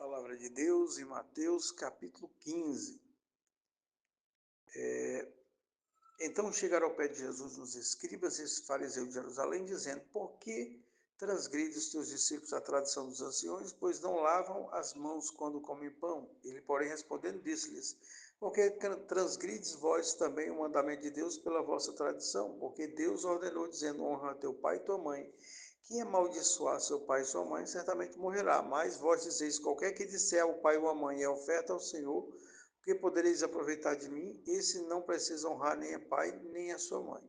Palavra de Deus em Mateus capítulo 15. Então chegaram ao pé de Jesus os escribas e fariseus de Jerusalém, dizendo: Por que transgride os teus discípulos a tradição dos anciões, pois não lavam as mãos quando comem pão? Ele, porém, respondendo, disse-lhes: Por que transgrides vós também o mandamento de Deus pela vossa tradição? Porque Deus ordenou, dizendo: Honra teu pai e tua mãe. Quem amaldiçoar seu pai e sua mãe, certamente morrerá. Mas vós dizeis: Qualquer que disser ao pai ou à mãe é oferta ao Senhor, o que podereis aproveitar de mim? Esse não precisa honrar nem a pai, nem a sua mãe.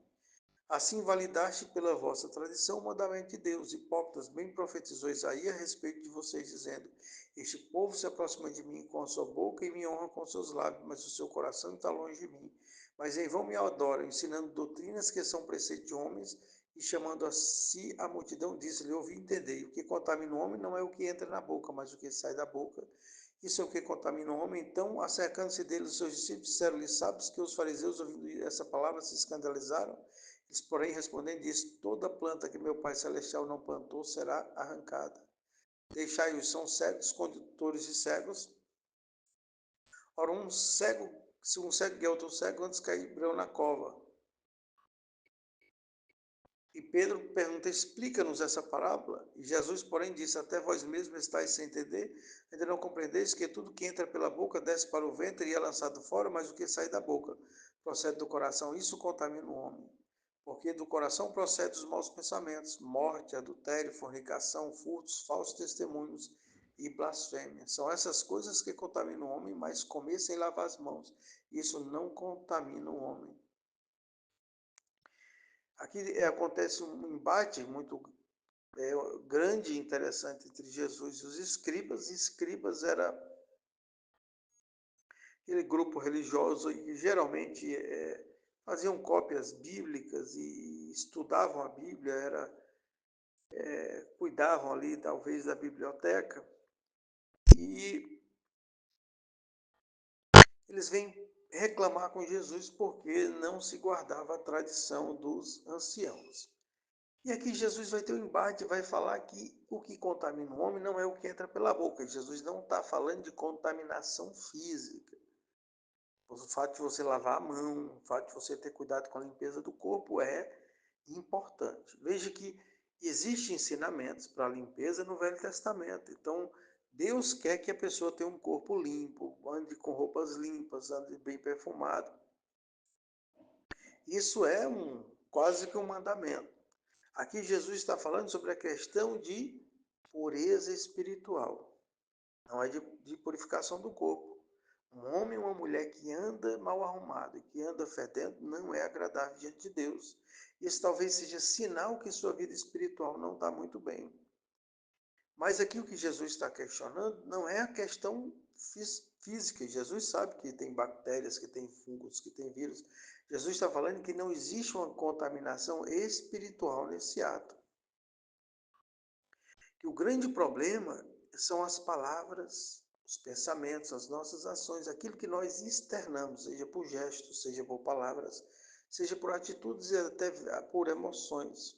Assim validaste pela vossa tradição o mandamento de Deus. Hipócritas, bem profetizou Isaías a respeito de vocês, dizendo: Este povo se aproxima de mim com a sua boca e me honra com seus lábios, mas o seu coração está longe de mim. Mas em vão me adoram, ensinando doutrinas que são preceitos de homens, e chamando a si a multidão, disse-lhe: Ouvi e entendei. O que contamina o homem não é o que entra na boca, mas o que sai da boca. Isso é o que contamina o homem. Então, acercando-se deles, os seus discípulos disseram-lhe: Sabes que os fariseus, ouvindo essa palavra, se escandalizaram? Eles, porém, respondendo, disse: Toda planta que meu Pai Celestial não plantou será arrancada. Deixai-os, são cegos, condutores de cegos. Ora, se um cego guia outro cego, antes cairão na cova. E Pedro pergunta: Explica-nos essa parábola. E Jesus, porém, disse: Até vós mesmos estáis sem entender, ainda não compreendeis que tudo que entra pela boca desce para o ventre e é lançado fora, mas o que sai da boca procede do coração. Isso contamina o homem. Porque do coração procedem os maus pensamentos, morte, adultério, fornicação, furtos, falsos testemunhos e blasfêmia. São essas coisas que contaminam o homem, mas comer sem lavar as mãos, isso não contamina o homem. Aqui acontece um embate muito grande e interessante entre Jesus e os escribas. E escribas era aquele grupo religioso que geralmente faziam cópias bíblicas e estudavam a Bíblia, cuidavam ali talvez da biblioteca, e eles vêm reclamar com Jesus porque não se guardava a tradição dos anciãos. E aqui Jesus vai ter um embate, vai falar que o que contamina o homem não é o que entra pela boca. Jesus não está falando de contaminação física. O fato de você lavar a mão, o fato de você ter cuidado com a limpeza do corpo é importante. Veja que existem ensinamentos para a limpeza no Velho Testamento. Então, Deus quer que a pessoa tenha um corpo limpo, ande com roupas limpas, ande bem perfumado. Isso é quase que um mandamento. Aqui Jesus está falando sobre a questão de pureza espiritual, não é de purificação do corpo. Um homem ou uma mulher que anda mal arrumado, que anda fedendo, não é agradável diante de Deus. Isso talvez seja sinal que sua vida espiritual não está muito bem. Mas aqui o que Jesus está questionando não é a questão física. Jesus sabe que tem bactérias, que tem fungos, que tem vírus. Jesus está falando que não existe uma contaminação espiritual nesse ato. Que o grande problema são as palavras, os pensamentos, as nossas ações, aquilo que nós externamos, seja por gestos, seja por palavras, seja por atitudes e até por emoções.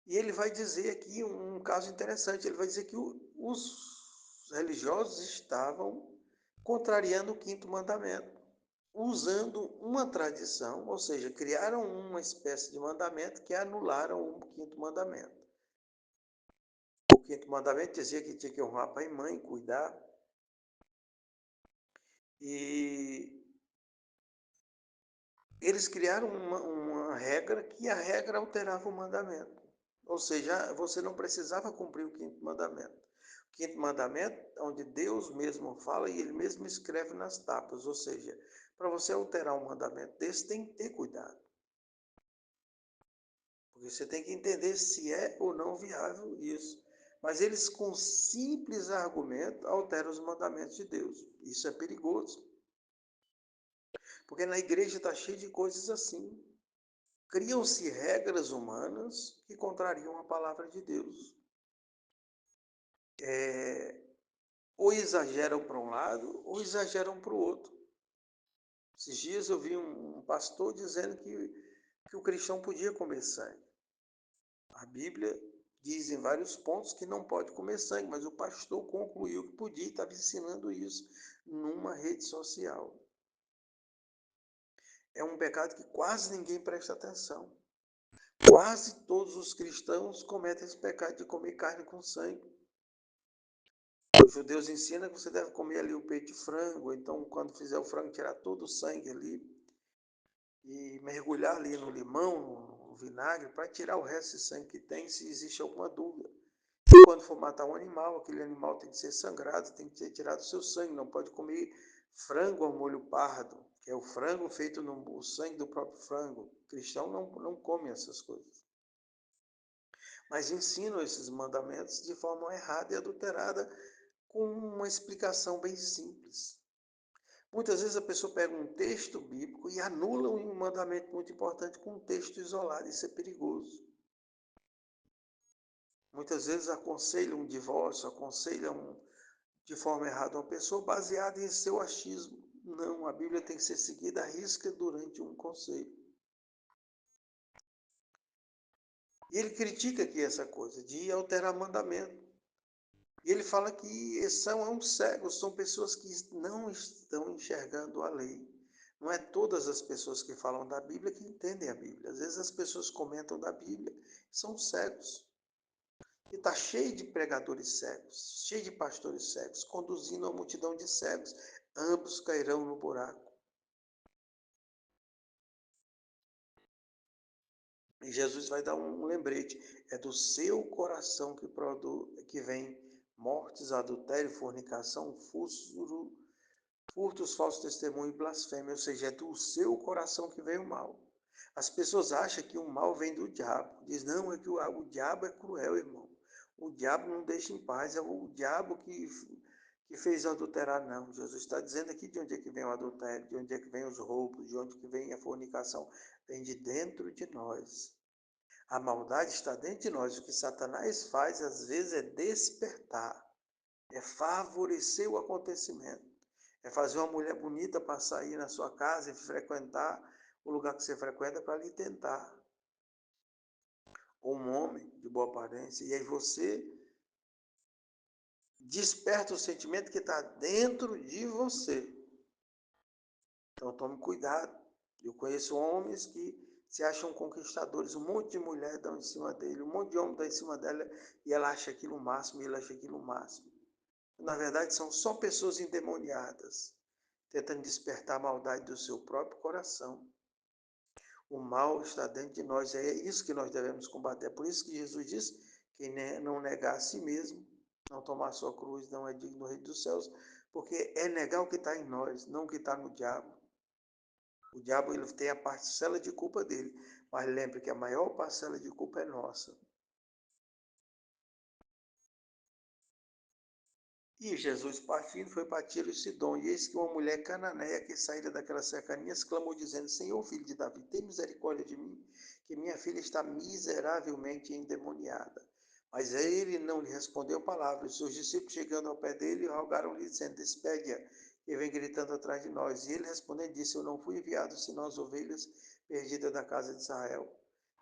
E ele vai dizer aqui um caso interessante, ele vai dizer que os religiosos estavam contrariando o quinto mandamento, usando uma tradição, ou seja, criaram uma espécie de mandamento que anularam o quinto mandamento. O quinto mandamento dizia que tinha que honrar pai e mãe, cuidar. E eles criaram uma regra que a regra alterava o mandamento. Ou seja, você não precisava cumprir o quinto mandamento. O quinto mandamento, onde Deus mesmo fala e ele mesmo escreve nas tábuas. Ou seja, para você alterar um mandamento desse, tem que ter cuidado. Porque você tem que entender se é ou não viável isso. Mas eles, com simples argumento, alteram os mandamentos de Deus. Isso é perigoso. Porque na igreja está cheio de coisas assim. Criam-se regras humanas que contrariam a palavra de Deus. Ou exageram para um lado, ou exageram para o outro. Esses dias eu vi um pastor dizendo que o cristão podia comer sangue. A Bíblia dizem vários pontos que não pode comer sangue, mas o pastor concluiu que podia e estava ensinando isso numa rede social. É um pecado que quase ninguém presta atenção. Quase todos os cristãos cometem esse pecado de comer carne com sangue. Os judeus ensinam que você deve comer ali o peito de frango, então quando fizer o frango, tirar todo o sangue ali e mergulhar ali no limão, no vinagre, para tirar o resto de sangue que tem, se existe alguma dúvida. E quando for matar um animal, aquele animal tem que ser sangrado, tem que ser tirado o seu sangue, não pode comer frango ao molho pardo, que é o frango feito no sangue do próprio frango. O cristão não come essas coisas. Mas ensinam esses mandamentos de forma errada e adulterada, com uma explicação bem simples. Muitas vezes a pessoa pega um texto bíblico e anula um mandamento muito importante com um texto isolado. Isso é perigoso. Muitas vezes aconselham um divórcio, aconselham de forma errada uma pessoa baseada em seu achismo. Não, a Bíblia tem que ser seguida à risca durante um conselho. E ele critica aqui essa coisa de alterar mandamento. E ele fala que são cegos, são pessoas que não estão enxergando a lei. Não é todas as pessoas que falam da Bíblia que entendem a Bíblia. Às vezes as pessoas comentam da Bíblia e são cegos. E está cheio de pregadores cegos, cheio de pastores cegos, conduzindo uma multidão de cegos. Ambos cairão no buraco. E Jesus vai dar um lembrete. É do seu coração que vem mortes, adultério, fornicação, furtos, falsos testemunhos e blasfêmia. Ou seja, é do seu coração que vem o mal. As pessoas acham que o mal vem do diabo. Diz, não, é que o diabo é cruel, irmão. O diabo não deixa em paz. É o diabo que fez adulterar. Não, Jesus está dizendo aqui de onde é que vem o adultério, de onde é que vem os roubos, de onde é que vem a fornicação. Vem de dentro de nós. A maldade está dentro de nós. O que Satanás faz, às vezes, é despertar, é favorecer o acontecimento, é fazer uma mulher bonita passar aí na sua casa e frequentar o lugar que você frequenta para lhe tentar. Ou um homem de boa aparência, e aí você desperta o sentimento que está dentro de você. Então tome cuidado. Eu conheço homens que se acham conquistadores, um monte de mulher dão em cima dele, um monte de homem dá em cima dela, e ela acha aquilo o máximo, e ele acha aquilo o máximo. Na verdade, são só pessoas endemoniadas, tentando despertar a maldade do seu próprio coração. O mal está dentro de nós, é isso que nós devemos combater. É por isso que Jesus diz: quem não negar a si mesmo, não tomar a sua cruz, não é digno do reino dos céus, porque é negar o que está em nós, não o que está no diabo. O diabo ele tem a parcela de culpa dele, mas lembre que a maior parcela de culpa é nossa. E Jesus, partindo, foi para Tiro e Sidom. E eis que uma mulher cananeia que saíra daquelas cercanias clamou, dizendo: Senhor, filho de Davi, tem misericórdia de mim, que minha filha está miseravelmente endemoniada. Mas ele não lhe respondeu palavra. Os seus discípulos, chegando ao pé dele, rogaram-lhe, dizendo: Despede-a, que vem gritando atrás de nós. E ele respondendo, disse: Eu não fui enviado senão as ovelhas perdidas da casa de Israel.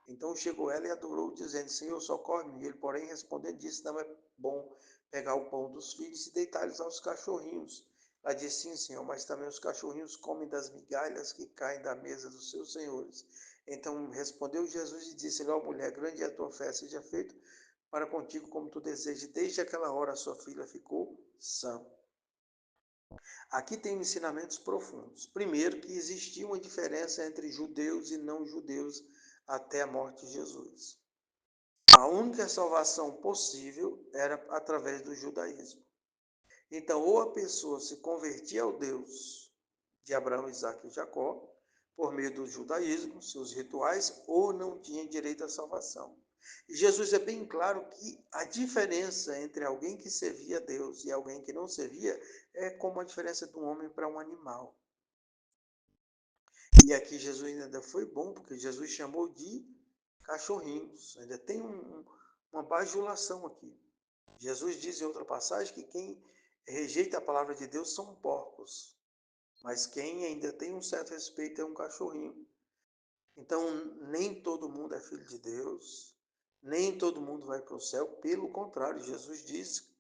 Então chegou ela e adorou, dizendo: Senhor, socorre-me. Ele, porém, respondendo, disse: Não é bom pegar o pão dos filhos e deitar-lhes aos cachorrinhos. Ela disse: Sim, Senhor, mas também os cachorrinhos comem das migalhas que caem da mesa dos seus senhores. Então respondeu Jesus e disse-lhe: Ó mulher, grande é a tua fé, seja feito para contigo como tu desejas. Desde aquela hora a sua filha ficou sã. Aqui tem ensinamentos profundos. Primeiro, que existia uma diferença entre judeus e não judeus até a morte de Jesus. A única salvação possível era através do judaísmo. Então, ou a pessoa se convertia ao Deus de Abraão, Isaque e Jacó, por meio do judaísmo, seus rituais, ou não tinha direito à salvação. E Jesus é bem claro que a diferença entre alguém que servia a Deus e alguém que não servia é como a diferença de um homem para um animal. E aqui Jesus ainda foi bom, porque Jesus chamou de cachorrinhos. Ainda tem uma bajulação aqui. Jesus diz em outra passagem que quem rejeita a palavra de Deus são porcos, mas quem ainda tem um certo respeito é um cachorrinho. Então, nem todo mundo é filho de Deus, Nem todo mundo vai para o céu, pelo contrário, Jesus diz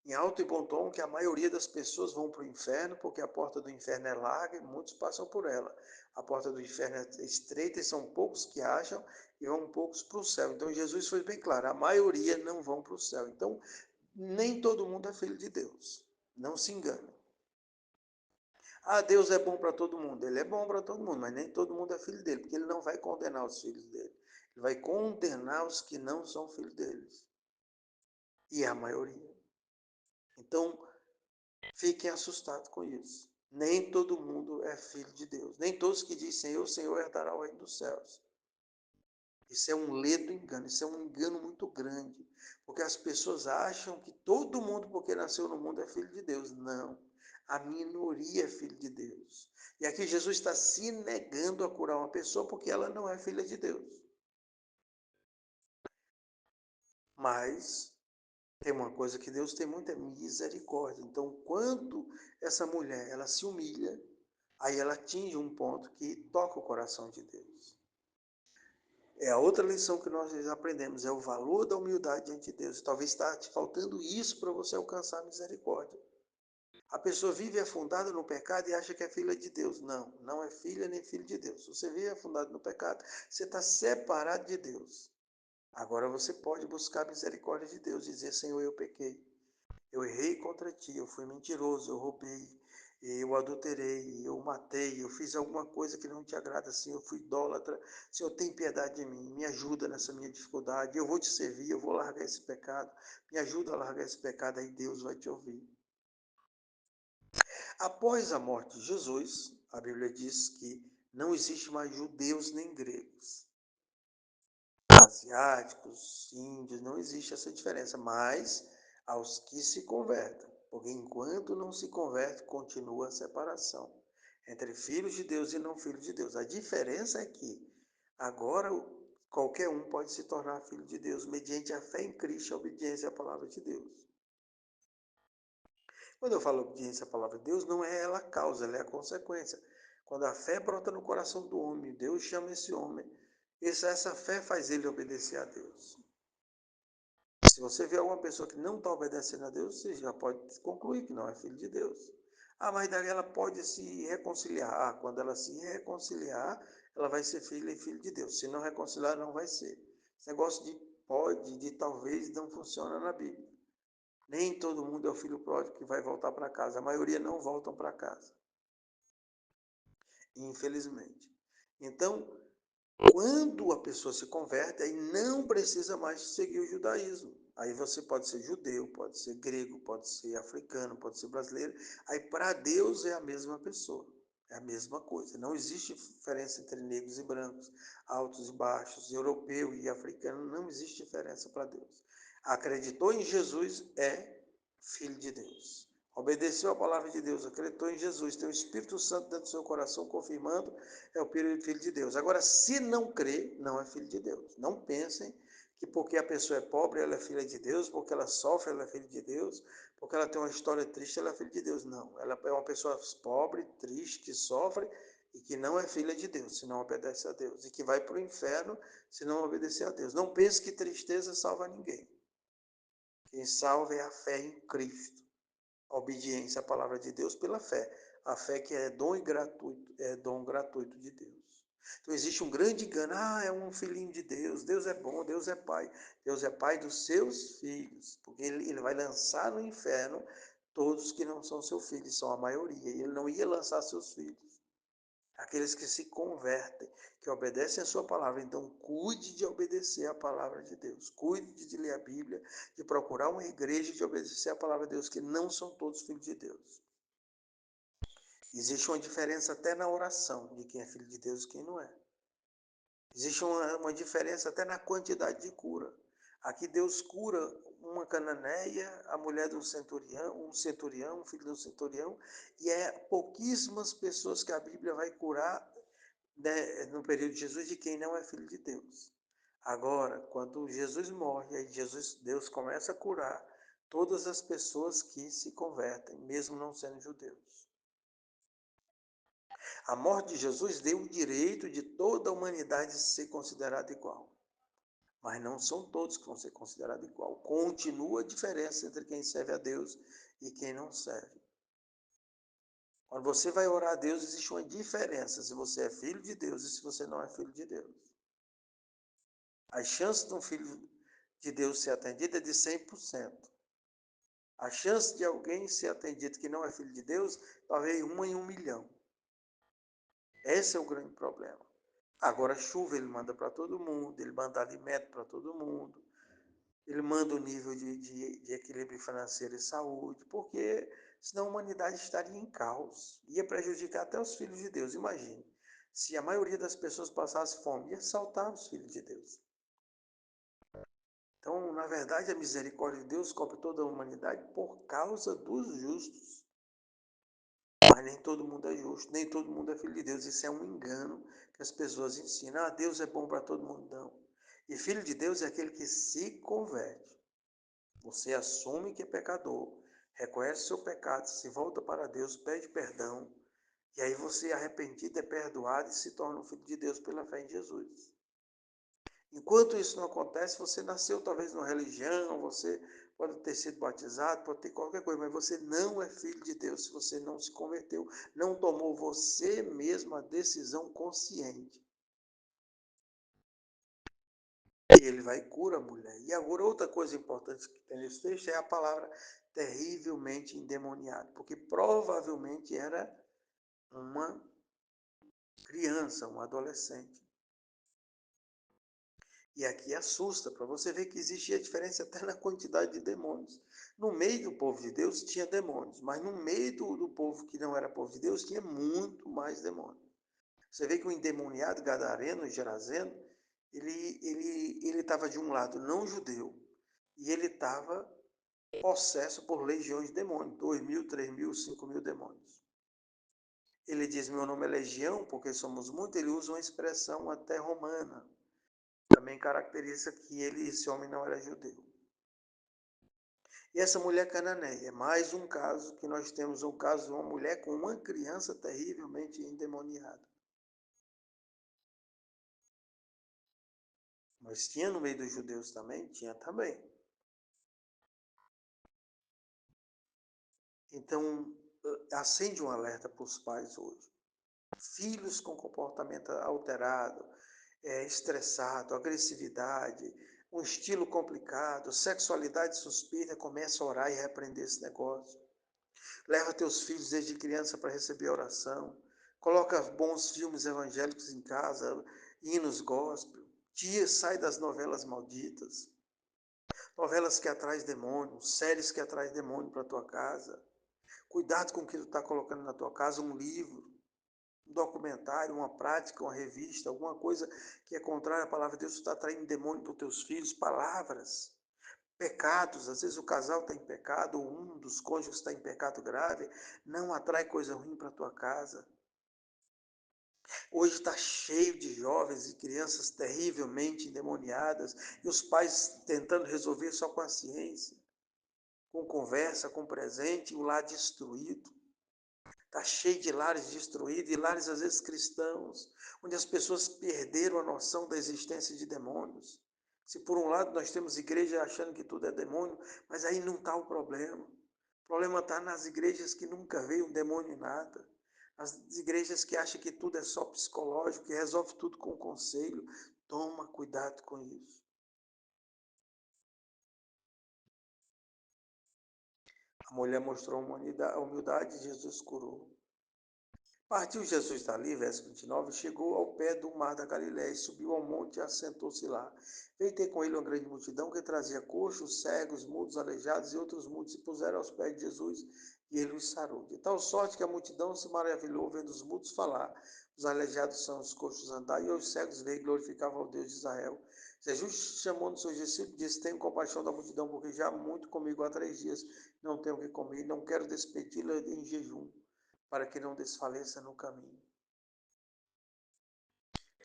em alto e bom tom que a maioria das pessoas vão para o inferno, porque a porta do inferno é larga e muitos passam por ela. A porta do inferno é estreita e são poucos que acham e vão poucos para o céu. Então Jesus foi bem claro, a maioria não vão para o céu. Então nem todo mundo é filho de Deus. Não se engane. Ah, Deus é bom para todo mundo. Ele é bom para todo mundo, mas nem todo mundo é filho dele, porque ele não vai condenar os filhos dele. Ele vai condenar os que não são filhos deles. E é a maioria. Então, fiquem assustados com isso. Nem todo mundo é filho de Deus. Nem todos que dizem Senhor, Senhor herdará o reino dos céus. Isso é um ledo engano, isso é um engano muito grande. Porque as pessoas acham que todo mundo, porque nasceu no mundo, é filho de Deus. Não. A minoria é filho de Deus. E aqui Jesus está se negando a curar uma pessoa porque ela não é filha de Deus. Mas tem uma coisa que Deus tem muita misericórdia. Então, quando essa mulher ela se humilha, aí ela atinge um ponto que toca o coração de Deus. É a outra lição que nós aprendemos, é o valor da humildade diante de Deus. Talvez está te faltando isso para você alcançar a misericórdia. A pessoa vive afundada no pecado e acha que é filha de Deus. Não, não é filha nem filho de Deus. Se você vive afundado no pecado, você está separado de Deus. Agora você pode buscar a misericórdia de Deus e dizer, Senhor, eu pequei. Eu errei contra ti, eu fui mentiroso, eu roubei, eu adulterei, eu matei, eu fiz alguma coisa que não te agrada, Senhor, eu fui idólatra. Senhor, tem piedade de mim, me ajuda nessa minha dificuldade, eu vou te servir, eu vou largar esse pecado, me ajuda a largar esse pecado, aí Deus vai te ouvir. Após a morte de Jesus, a Bíblia diz que não existe mais judeus nem gregos, asiáticos, índios, não existe essa diferença, mas aos que se convertem, porque enquanto não se converte, continua a separação entre filhos de Deus e não filhos de Deus. A diferença é que agora qualquer um pode se tornar filho de Deus mediante a fé em Cristo e a obediência à palavra de Deus. Quando eu falo obediência à palavra de Deus, não é ela a causa, ela é a consequência. Quando a fé brota no coração do homem, Deus chama esse homem, essa fé faz ele obedecer a Deus. Se você vê alguma pessoa que não está obedecendo a Deus, você já pode concluir que não é filho de Deus. Ah, mas daí ela pode se reconciliar. Ah, quando ela se reconciliar, ela vai ser filha e filho de Deus. Se não reconciliar, não vai ser. Esse negócio de pode, de talvez, não funciona na Bíblia. Nem todo mundo é o filho pródigo que vai voltar para casa. A maioria não voltam para casa, infelizmente. Então, quando a pessoa se converte, aí não precisa mais seguir o judaísmo. Aí você pode ser judeu, pode ser grego, pode ser africano, pode ser brasileiro. Aí para Deus é a mesma pessoa, é a mesma coisa. Não existe diferença entre negros e brancos, altos e baixos, europeu e africano. Não existe diferença para Deus. Acreditou em Jesus é filho de Deus. Obedeceu a palavra de Deus, acreditou em Jesus, tem o Espírito Santo dentro do seu coração, confirmando, é o filho de Deus. Agora, se não crê, não é filho de Deus. Não pensem que porque a pessoa é pobre, ela é filha de Deus, porque ela sofre, ela é filha de Deus, porque ela tem uma história triste, ela é filha de Deus. Não, ela é uma pessoa pobre, triste, que sofre e que não é filha de Deus, se não obedece a Deus, e que vai para o inferno se não obedecer a Deus. Não pense que tristeza salva ninguém. Quem salva é a fé em Cristo, a obediência à palavra de Deus pela fé. A fé que é dom gratuito, é dom gratuito de Deus. Então existe um grande engano. Ah, é um filhinho de Deus. Deus é bom, Deus é pai. Deus é pai dos seus filhos. Porque ele vai lançar no inferno todos que não são seus filhos, são a maioria. Ele não ia lançar seus filhos. Aqueles que se convertem, que obedecem a sua palavra. Então, cuide de obedecer a palavra de Deus. Cuide de ler a Bíblia, de procurar uma igreja e de obedecer a palavra de Deus, que não são todos filhos de Deus. Existe uma diferença até na oração de quem é filho de Deus e quem não é. Existe uma diferença até na quantidade de cura. Aqui Deus cura uma cananeia, a mulher de um centurião, um filho de um centurião, e é pouquíssimas pessoas que a Bíblia vai curar, né, no período de Jesus, de quem não é filho de Deus. Agora, quando Jesus morre, aí Deus começa a curar todas as pessoas que se convertem, mesmo não sendo judeus. A morte de Jesus deu o direito de toda a humanidade ser considerada igual. mas não são todos que vão ser considerados igual. Continua a diferença entre quem serve a Deus e quem não serve. Quando você vai orar a Deus, existe uma diferença se você é filho de Deus e se você não é filho de Deus. As chances de um filho de Deus ser atendido é de 100%. A chance de alguém ser atendido que não é filho de Deus, talvez 1 em 1 milhão. Esse é o grande problema. Agora, chuva ele manda para todo mundo, ele manda alimento para todo mundo, ele manda o nível de equilíbrio financeiro e saúde, porque senão a humanidade estaria em caos, ia prejudicar até os filhos de Deus. Imagine, se a maioria das pessoas passasse fome, ia assaltar os filhos de Deus. Então, na verdade, a misericórdia de Deus cobre toda a humanidade por causa dos justos. Mas nem todo mundo é justo, nem todo mundo é filho de Deus. Isso é um engano que as pessoas ensinam. Ah, Deus é bom para todo mundo. Não. E filho de Deus é aquele que se converte. Você assume que é pecador, reconhece o seu pecado, se volta para Deus, pede perdão, e aí você, arrependido, é perdoado e se torna um filho de Deus pela fé em Jesus. Enquanto isso não acontece, você nasceu talvez numa religião, você pode ter sido batizado, pode ter qualquer coisa, mas você não é filho de Deus se você não se converteu, não tomou você mesmo a decisão consciente. E ele vai e cura a mulher. E agora outra coisa importante que tem nesse texto é a palavra terrivelmente endemoniado, porque provavelmente era uma criança, um adolescente. E aqui assusta, para você ver que existia diferença até na quantidade de demônios. No meio do povo de Deus tinha demônios, mas no meio do povo que não era povo de Deus tinha muito mais demônios. Você vê que o endemoniado gadareno, Gerazeno, ele estava de um lado não judeu, e ele estava possesso por legiões de demônios, 2.000, 3.000, 5.000 demônios. Ele diz, meu nome é legião, porque somos muitos, ele usa uma expressão até romana, também caracteriza que esse homem não era judeu. E essa mulher cananeia, mais um caso que nós temos, um caso de uma mulher com uma criança terrivelmente endemoniada. Mas tinha no meio dos judeus também? Tinha também. Então, acende um alerta para os pais hoje. Filhos com comportamento alterado, estressado, agressividade, um estilo complicado, sexualidade suspeita, começa a orar e repreender esse negócio. Leva teus filhos desde criança para receber oração. Coloca bons filmes evangélicos em casa, hinos gospel. Tia, sai das novelas malditas. Novelas que atraem demônios, séries que atraem demônio para tua casa. Cuidado com o que tu está colocando na tua casa, um livro, um documentário, uma prática, uma revista, alguma coisa que é contrária à palavra de Deus, tu está atraindo demônio para os teus filhos, palavras, pecados, às vezes o casal está em pecado, ou um dos cônjuges está em pecado grave, não atrai coisa ruim para a tua casa. Hoje está cheio de jovens e crianças terrivelmente endemoniadas, e os pais tentando resolver só com a ciência, com conversa, com presente, e o lar destruído. Está cheio de lares destruídos, e lares às vezes cristãos, onde as pessoas perderam a noção da existência de demônios. Se por um lado nós temos igreja achando que tudo é demônio, mas aí não está o problema. O problema está nas igrejas que nunca veio um demônio em nada. As igrejas que acham que tudo é só psicológico, que resolve tudo com conselho. Toma cuidado com isso. A mulher mostrou humildade, Jesus curou. Partiu Jesus dali, verso 29, chegou ao pé do mar da Galiléia e subiu ao monte e assentou-se lá. Veio ter com ele uma grande multidão que trazia coxos, cegos, mudos, aleijados e outros muitos, se puseram aos pés de Jesus e ele os sarou. De tal sorte que a multidão se maravilhou vendo os mudos falar, os aleijados são os coxos andar e os cegos ver e glorificavam ao Deus de Israel. Jesus chamou nos seus discípulos e disse, tenho compaixão da multidão, porque já muito comigo há 3 dias, não tenho o que comer, não quero despedi-la em jejum, para que não desfaleça no caminho.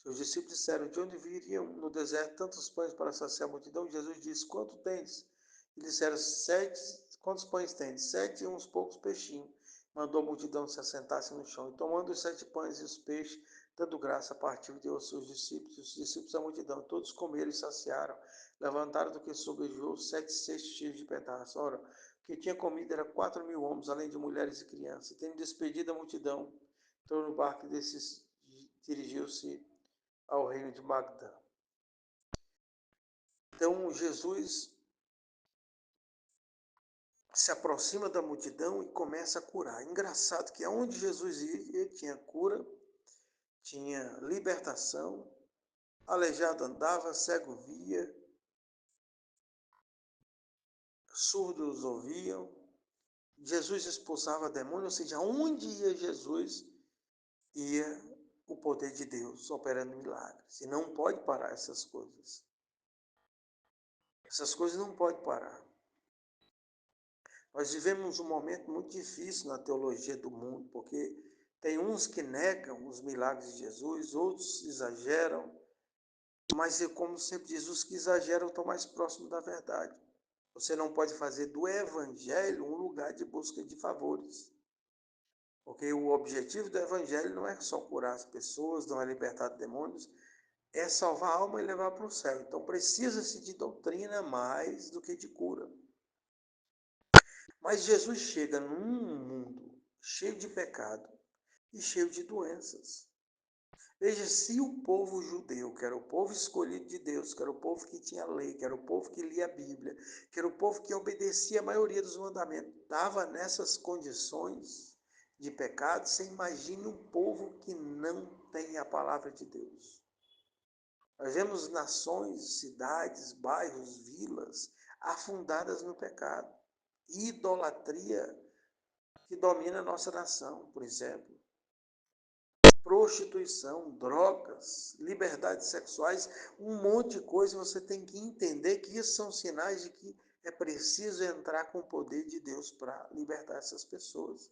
Seus discípulos disseram, de onde viriam no deserto tantos pães para saciar a multidão? Jesus disse, quanto tens? E disseram, 7, quantos pães tens? 7 e uns poucos peixinhos. Mandou a multidão se assentasse no chão. E tomando os 7 pães e os peixes, Dando graça, partiu e deu aos seus discípulos. Os discípulos da multidão, todos comeram e saciaram. Levantaram do que sobejou 7 cestos cheios de pedaços. Ora, o que tinha comido era 4.000 homens, além de mulheres e crianças. E tendo despedido a multidão, entrou no barco e dirigiu-se ao reino de Magdá. Então, Jesus se aproxima da multidão e começa a curar. Engraçado que aonde Jesus ia, tinha cura, tinha libertação, aleijado andava, cego via, surdos ouviam. Jesus expulsava demônios, ou seja, onde ia Jesus, ia o poder de Deus operando milagres. E não pode parar essas coisas. Essas coisas não podem parar. Nós vivemos um momento muito difícil na teologia do mundo, porque tem uns que negam os milagres de Jesus, outros exageram, mas como sempre diz, os que exageram estão mais próximos da verdade. Você não pode fazer do evangelho um lugar de busca de favores. Porque o objetivo do evangelho não é só curar as pessoas, não é libertar demônios, é salvar a alma e levar para o céu. Então precisa-se de doutrina mais do que de cura. Mas Jesus chega num mundo cheio de pecado e cheio de doenças. Veja, se o povo judeu, que era o povo escolhido de Deus, que era o povo que tinha lei, que era o povo que lia a Bíblia, que era o povo que obedecia a maioria dos mandamentos, estava nessas condições de pecado, você imagine um povo que não tem a palavra de Deus. Nós vemos nações, cidades, bairros, vilas afundadas no pecado. Idolatria que domina a nossa nação, por exemplo. Prostituição, drogas, liberdades sexuais, um monte de coisa. Você tem que entender que isso são sinais de que é preciso entrar com o poder de Deus para libertar essas pessoas.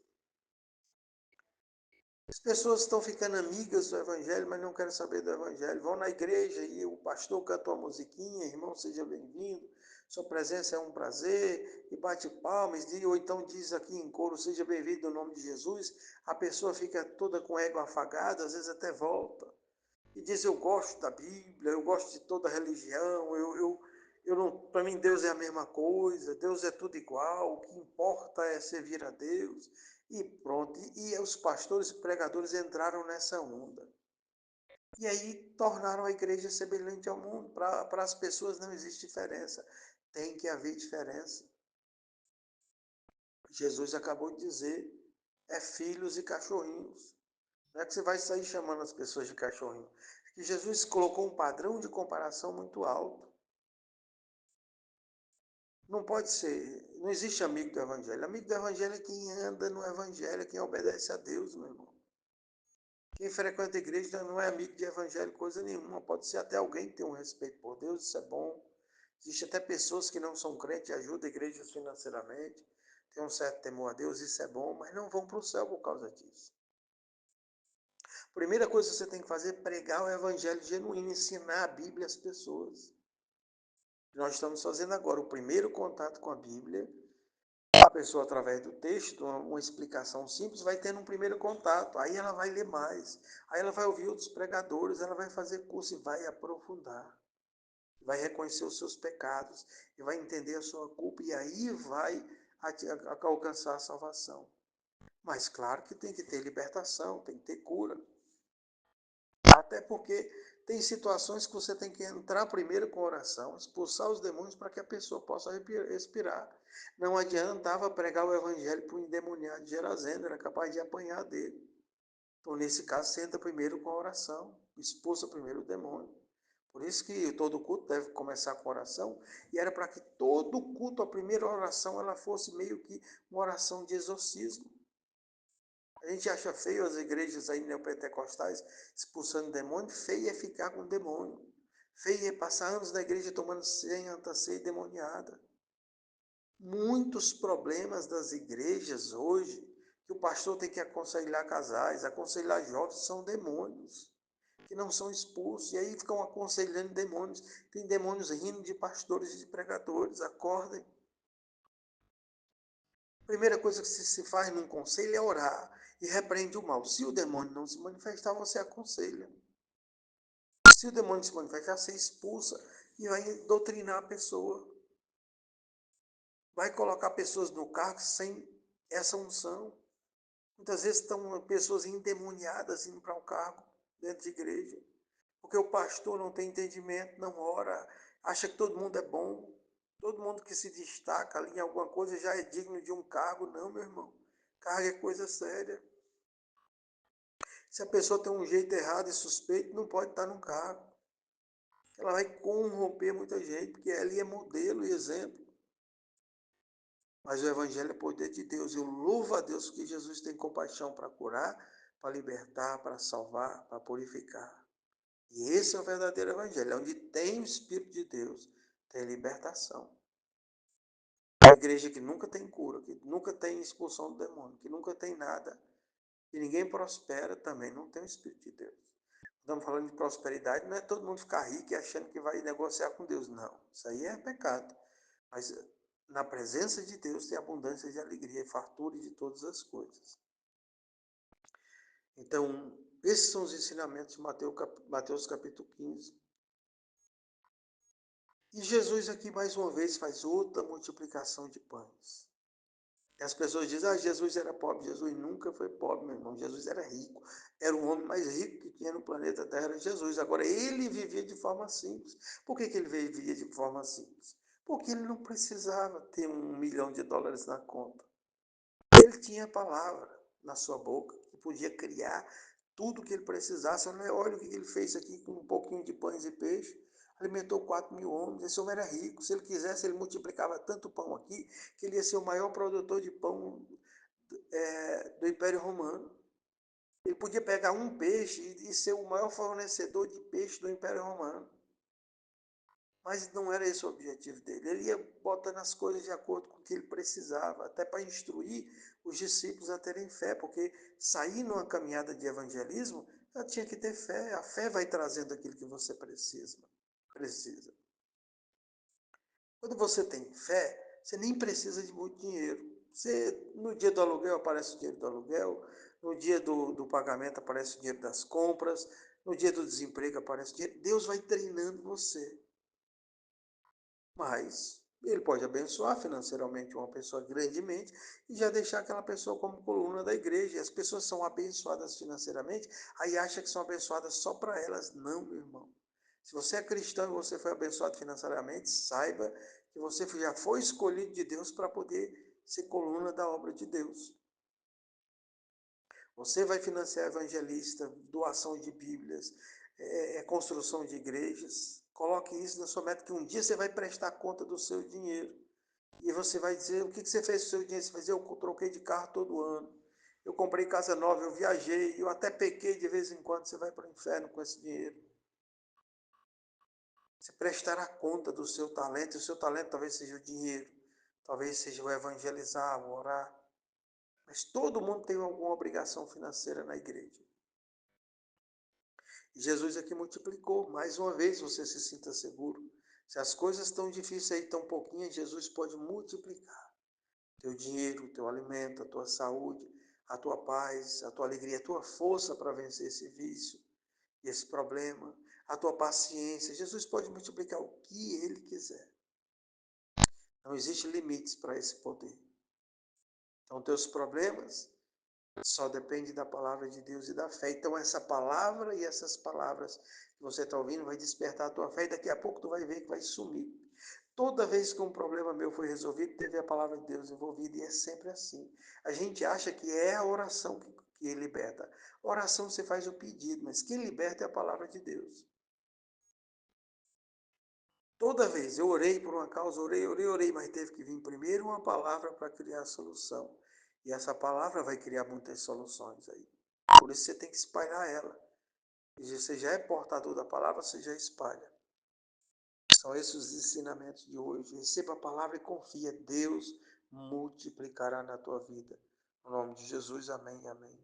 As pessoas estão ficando amigas do Evangelho, mas não querem saber do Evangelho. Vão na igreja e o pastor canta uma musiquinha, irmão, seja bem-vindo, sua presença é um prazer, e bate palmas, ou então diz aqui em coro, seja bem-vindo no nome de Jesus. A pessoa fica toda com o ego afagado, às vezes até volta, e diz, eu gosto da Bíblia, eu gosto de toda a religião, eu não, para mim Deus é a mesma coisa, Deus é tudo igual, o que importa é servir a Deus. E pronto, e os pastores e pregadores entraram nessa onda. E aí tornaram a igreja semelhante ao mundo. Para as pessoas não existe diferença. Tem que haver diferença. Jesus acabou de dizer, é filhos e cachorrinhos. Não é que você vai sair chamando as pessoas de cachorrinho. É que Jesus colocou um padrão de comparação muito alto. Não pode ser, não existe amigo do evangelho. Amigo do evangelho é quem anda no evangelho, é quem obedece a Deus, meu irmão. Quem frequenta a igreja não é amigo de evangelho, coisa nenhuma. Pode ser até alguém que tem um respeito por Deus, isso é bom. Existem até pessoas que não são crentes e ajudam igrejas financeiramente, têm um certo temor a Deus, isso é bom, mas não vão para o céu por causa disso. Primeira coisa que você tem que fazer é pregar o evangelho genuíno, ensinar a Bíblia às pessoas. Nós estamos fazendo agora o primeiro contato com a Bíblia. A pessoa, através do texto, uma explicação simples, vai tendo um primeiro contato. Aí ela vai ler mais. Aí ela vai ouvir outros pregadores, ela vai fazer curso e vai aprofundar. Vai reconhecer os seus pecados e vai entender a sua culpa e aí vai alcançar a salvação. Mas claro que tem que ter libertação, tem que ter cura. Até porque tem situações que você tem que entrar primeiro com oração, expulsar os demônios para que a pessoa possa respirar. Não adiantava pregar o evangelho para o endemoniado de Gerazenda, era capaz de apanhar dele. Então, nesse caso, você entra primeiro com a oração, expulsa primeiro o demônio. Por isso que todo culto deve começar com oração, e era para que todo culto, a primeira oração, ela fosse meio que uma oração de exorcismo. A gente acha feio as igrejas aí neopentecostais expulsando demônio, feio é ficar com demônio. Feio é passar anos na igreja tomando santa ceia demoniada. Muitos problemas das igrejas hoje, que o pastor tem que aconselhar casais, aconselhar jovens, são demônios, que não são expulsos, e aí ficam aconselhando demônios. Tem demônios rindo de pastores e de pregadores, acordem. Primeira coisa que se faz num conselho é orar e repreende o mal. Se o demônio não se manifestar, você aconselha. Se o demônio se manifestar, você expulsa e vai doutrinar a pessoa. Vai colocar pessoas no cargo sem essa unção. Muitas vezes estão pessoas endemoniadas indo para um cargo dentro de igreja, porque o pastor não tem entendimento, não ora, acha que todo mundo é bom, todo mundo que se destaca ali em alguma coisa já é digno de um cargo. Não, meu irmão. Cargo é coisa séria. Se a pessoa tem um jeito errado e suspeito, não pode estar no cargo. Ela vai corromper muita gente, porque ali é modelo e exemplo. Mas o Evangelho é poder de Deus. Eu louvo a Deus que Jesus tem compaixão para curar, para libertar, para salvar, para purificar. E esse é o verdadeiro Evangelho. Onde tem o Espírito de Deus, tem libertação. Uma igreja que nunca tem cura, que nunca tem expulsão do demônio, que nunca tem nada, e ninguém prospera, também não tem o Espírito de Deus. Estamos falando de prosperidade, não é todo mundo ficar rico e achando que vai negociar com Deus, não. Isso aí é pecado. Mas na presença de Deus tem abundância de alegria e fartura de todas as coisas. Então, esses são os ensinamentos de Mateus capítulo 15. E Jesus aqui mais uma vez faz outra multiplicação de pães. E as pessoas dizem, Jesus era pobre. Jesus nunca foi pobre, meu irmão. Jesus era rico. Era o homem mais rico que tinha no planeta Terra, era Jesus. Agora, ele vivia de forma simples. Por que ele vivia de forma simples? Porque ele não precisava ter US$ 1 milhão na conta. Ele tinha a palavra na sua boca, que podia criar tudo o que ele precisasse. Olha o que ele fez aqui com um pouquinho de pães e peixe. Alimentou 4.000 homens. Esse homem era rico. Se ele quisesse, ele multiplicava tanto pão aqui, que ele ia ser o maior produtor de pão do Império Romano. Ele podia pegar um peixe e ser o maior fornecedor de peixe do Império Romano. Mas não era esse o objetivo dele. Ele ia botando as coisas de acordo com o que ele precisava, até para instruir os discípulos a terem fé, porque sair numa caminhada de evangelismo, ela tinha que ter fé. A fé vai trazendo aquilo que você precisa. Quando você tem fé, você nem precisa de muito dinheiro. Você, no dia do aluguel aparece o dinheiro do aluguel, no dia do pagamento aparece o dinheiro das compras, no dia do desemprego aparece o dinheiro. Deus vai treinando você. Mas ele pode abençoar financeiramente uma pessoa grandemente e já deixar aquela pessoa como coluna da igreja. E as pessoas são abençoadas financeiramente, aí acha que são abençoadas só para elas. Não, meu irmão. Se você é cristão e você foi abençoado financeiramente, saiba que você já foi escolhido de Deus para poder ser coluna da obra de Deus. Você vai financiar evangelista, doação de Bíblias, construção de igrejas. Coloque isso na sua meta, que um dia você vai prestar conta do seu dinheiro. E você vai dizer, o que você fez com o seu dinheiro? Você vai dizer, eu troquei de carro todo ano. Eu comprei casa nova, eu viajei, eu até pequei de vez em quando. Você vai para o inferno com esse dinheiro. Você prestará conta do seu talento. E o seu talento talvez seja o dinheiro. Talvez seja o evangelizar, o orar. Mas todo mundo tem alguma obrigação financeira na igreja. E Jesus aqui multiplicou. Mais uma vez você se sinta seguro. Se as coisas estão difíceis aí, tão pouquinhas, Jesus pode multiplicar. Teu dinheiro, teu alimento, a tua saúde, a tua paz, a tua alegria, a tua força para vencer esse vício, esse problema, a tua paciência. Jesus pode multiplicar o que Ele quiser. Não existe limites para esse poder. Então, teus problemas só dependem da palavra de Deus e da fé. Então, essa palavra e essas palavras que você está ouvindo vai despertar a tua fé e daqui a pouco tu vai ver que vai sumir. Toda vez que um problema meu foi resolvido, teve a palavra de Deus envolvida e é sempre assim. A gente acha que é a oração que liberta. A oração você faz o pedido, mas quem liberta é a palavra de Deus. Toda vez eu orei por uma causa, orei, mas teve que vir primeiro uma palavra para criar a solução. E essa palavra vai criar muitas soluções aí. Por isso você tem que espalhar ela. E você já é portador da palavra, você já espalha. São esses os ensinamentos de hoje. Receba a palavra e confia. Deus multiplicará na tua vida. No nome de Jesus, amém, amém.